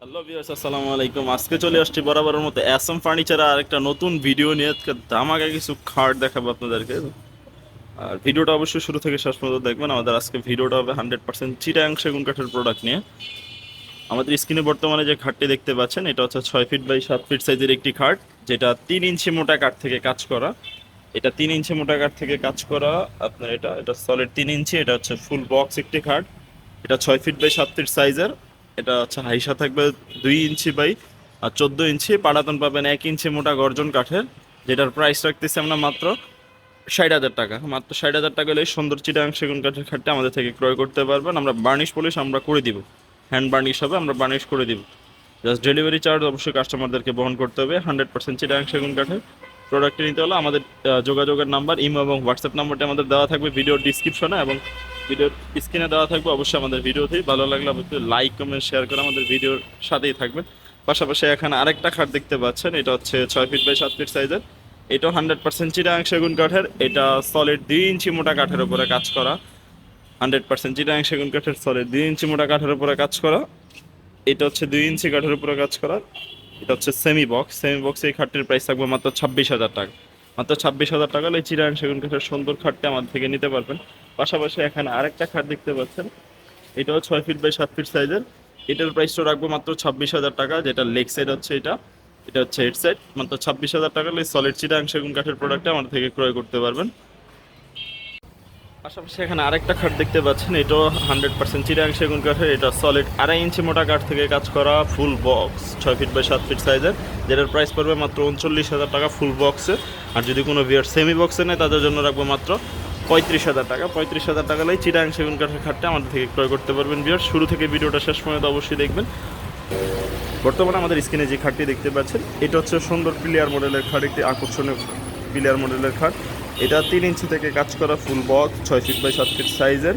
Hello viewers, আসসালামু আলাইকুম। আজকে চলে আসছি বরাবরের মতো অ্যাসাম ফার্নিচার আর একটা নতুন ভিডিও নিয়ে। আজকে ধামাকা কিছু খাট দেখাবো আপনাদেরকে। আর ভিডিওটা অবশ্যই শুরু থেকে শেষ পর্যন্ত দেখবেন। আমাদের আজকে ভিডিওটা হবে 100% চিটাগাং সেগুন কাঠের প্রোডাক্ট নিয়ে। আমাদের স্ক্রিনে বর্তমানে যে খাটটি দেখতে পাচ্ছেন, এটা হচ্ছে 6 ফিট বাই 7 ফিট সাইজের একটি খাট, যেটা 3 ইঞ্চি মোটা কাঠ থেকে কাজ করা। এটা 3 ইঞ্চি মোটা কাঠ থেকে কাজ করা। আপনার এটা এটা সলিড 3 ইঞ্চি। এটা হচ্ছে ফুল বক্স একটি খাট। এটা 6 ফিট বাই 7 ফিট সাইজের। এটা হচ্ছে হাইসা থাকবে 2 ইঞ্চি বাই 14 ইঞ্চি। পাটাতন পাবেন 1 ইঞ্চি মোটা গর্জন কাঠের, যেটার প্রাইস রাখতেছি আমরা মাত্র 60,000 টাকা। মাত্র 60,000 টাকা হলে এই সুন্দর চিটাগাং সেগুন কাঠের খাটটা আমাদের থেকে ক্রয় করতে পারবেন। আমরা বার্নিশ পলিশ আমরা করে দিব, হ্যান্ড বার্নিশ হবে, আমরা বার্নিশ করে দিব। জাস্ট ডেলিভারি চার্জ অবশ্যই কাস্টমারদেরকে বহন করতে হবে। 100% চিটাগাং সেগুন কাঠের প্রোডাক্টটি নিতে হলে আমাদের যোগাযোগের নাম্বার, ইমো এবং হোয়াটসঅ্যাপ নাম্বারটি আমাদের দেওয়া থাকবে ভিডিওর ডিসক্রিপশনে এবং ভিডিওর স্ক্রিনে দেওয়া থাকবে। অবশ্যই আমাদের ভিডিওতেই ভালো লাগলে অবশ্যই লাইক কমেন্ট শেয়ার করে আমাদের ভিডিওর সাথেই থাকবেন। পাশাপাশি এখানে আরেকটা খাট দেখতে পাচ্ছেন, এটা হচ্ছে 6 ফিট বাই 7 ফিট সাইজের। এটাও 100% চিটাগাং সেগুন কাঠের। এটা সলিড 2 ইঞ্চি মোটা কাঠের উপরে কাজ করা। 100% চিটাগাং সেগুন কাঠের সলিড 2 ইঞ্চি মোটা কাঠের উপরে কাজ করা। এটা হচ্ছে 2 ইঞ্চি কাঠের উপরে কাজ করা। এটা হচ্ছে সেমি বক্স। সেমি বক্স এই খাটটির প্রাইস থাকবে মাত্র 26,000 টাকা। মাত্র 26,000 টাকা হলে চিরাং সেগুন কাঠের সুন্দর খাটটি আমাদের থেকে নিতে পারবেন। পাশাপাশি এখানে আরেকটা খাট দেখতে পাচ্ছেন, এটাও 6 ফিট বাই 7 ফিট সাইজের। এটার প্রাইসটা রাখবো মাত্র 26,000 টাকা, যেটা লেগ সাইড হচ্ছে এটা, এটা হচ্ছে হেড সাইড। মাত্র 26,000 টাকা হলে সলিড চিরাং সেগুন কাঠের প্রোডাক্টটা আমাদের থেকে ক্রয় করতে পারবেন। পাশাপাশি এখানে আরেকটা খাট দেখতে পাচ্ছেন, এটাও 100% চিটাগাং সেগুন কাঠের। এটা সলিড 2.5 ইঞ্চি মোটা কাঠ থেকে কাজ করা, full box 6 feet by 7 feet সাইজের, যেটার প্রাইস পড়বে মাত্র 39,000 টাকা ফুল বক্সে। আর যদি কোনো বিয়ার সেমি বক্সে নেয় তাদের জন্য রাখবো মাত্র 35,000 টাকা। 35,000 টাকা হলেই চিটাগাং সেগুন কাঠের খাটটা আমাদের থেকে ক্রয় করতে পারবেন। বিয়ার শুরু থেকে ভিডিওটা শেষ পর্যন্ত অবশ্যই দেখবেন। বর্তমানে আমাদের স্ক্রিনে যে খাটটি দেখতে পাচ্ছেন, এটা হচ্ছে সুন্দর প্লেয়ার মডেলের খাট, একটি আকর্ষণীয় প্লেয়ার মডেলের খাট। এটা 3 ইঞ্চি থেকে কাজ করা, full box 6 feet by 7 feet সাইজের।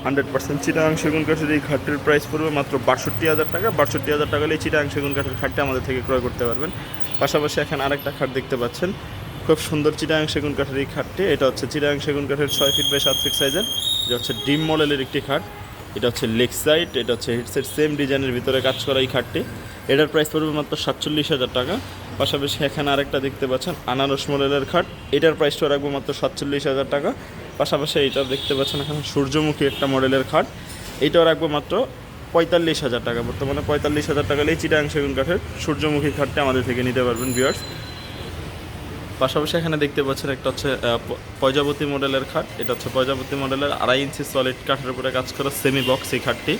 100% চিটাগাং সেগুন কাঠের এই খাটটির প্রাইস পড়বে মাত্র 62,000 টাকা। 62,000 টাকা হলে চিটাগাং সেগুন কাঠের খাটটা আমাদের থেকে ক্রয় করতে পারবেন। পাশাপাশি এখানে আরেকটা খাট দেখতে পাচ্ছেন, খুব সুন্দর চিটাগাং সেগুন কাঠের এই খাটটি। এটা হচ্ছে চিটাগাং সেগুন কাঠের 6 ফিট বাই 7 ফিট সাইজের, যে হচ্ছে ডিম মডেলের একটি খাট। এটা হচ্ছে লেগ সাইড, এটা হচ্ছে হেডসেট, সেম ডিজাইনের ভিতরে কাজ করা এই খাটটি। এটার প্রাইস পড়বে মাত্র 47,000 টাকা। পাশাপাশি এখানে আরেকটা দেখতে পাচ্ছেন আনারস মডেলের খাট। এটার প্রাইসটা রাখবো মাত্র 47,000 টাকা। পাশাপাশি এইটা দেখতে পাচ্ছেন এখানে সূর্যমুখী একটা মডেলের খাট। এইটাও রাখবো মাত্র 45,000 টাকা। বর্তমানে 45,000 টাকা হলেই চিটাগাং সেগুন কাঠের সূর্যমুখী খাটটা আমাদের থেকে নিতে পারবেন ভিউয়ার্স। পাশাপাশি এখানে দেখতে পাচ্ছেন একটা হচ্ছে প্রজাপতি মডেলের খাট। এটা হচ্ছে প্রজাপতি মডেলের 2.5 ইঞ্চি সলিড কাঠের উপরে কাজ করা সেমি বক্স এই খাটটি।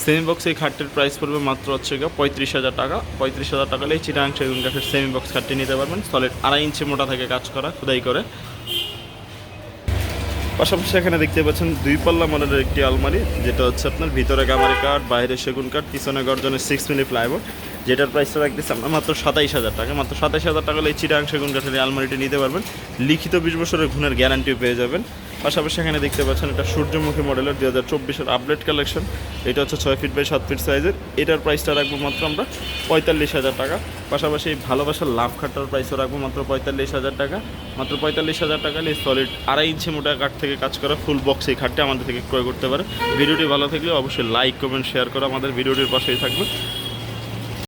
সেমি বক্স এই খাটটির প্রাইস পড়বে মাত্র হচ্ছে 35,000 টাকা। 35,000 টাকা হলে চিটাগাং সেগুন কাঠের সেমি বক্স খাটটি নিতে পারবেন, সলিড 2.5 ইঞ্চি মোটা থেকে কাজ করা, খোদাই করে। পাশাপাশি এখানে দেখতে পাচ্ছেন 2 পাল্লা মডেলের একটি আলমারি, যেটা হচ্ছে আপনার ভিতরে গামারি কাঠ, বাইরে সেগুন কাঠ, পিছনে গর্জনের 6 মিলি প্লাইবোর্ড, যেটার প্রাইসটা রাখতেছি আমরা মাত্র 27,000 টাকা। মাত্র 27,000 টাকা হলে এই চিটাগাং সেগুন কাঠের এই আলমারিটি নিতে পারবেন। লিখিত 20 বছরের গুণের গ্যারান্টিও পেয়ে যাবেন। পাশাপাশি এখানে দেখতে পাচ্ছেন এটা সূর্যমুখী মডেলের 2024-এর আপডেট কালেকশন। এটা হচ্ছে 6 ফিট বাই 7 ফিট সাইজের। এটার প্রাইসটা রাখবো মাত্র আমরা 45,000 টাকা। পাশাপাশি এই ভালোবাসার লাভ খাটটার প্রাইসও রাখবো মাত্র 45,000 টাকা। মাত্র 45,000 টাকা হলে সলিড 2.5 ইঞ্চি মোটা কাঠ থেকে কাজ করা ফুল বক্স এই খাটটি আমাদের থেকে ক্রয় করতে পারে। ভিডিওটি ভালো থাকলে অবশ্যই লাইক কমেন্ট শেয়ার করে আমাদের ভিডিওটির পাশেই থাকবে।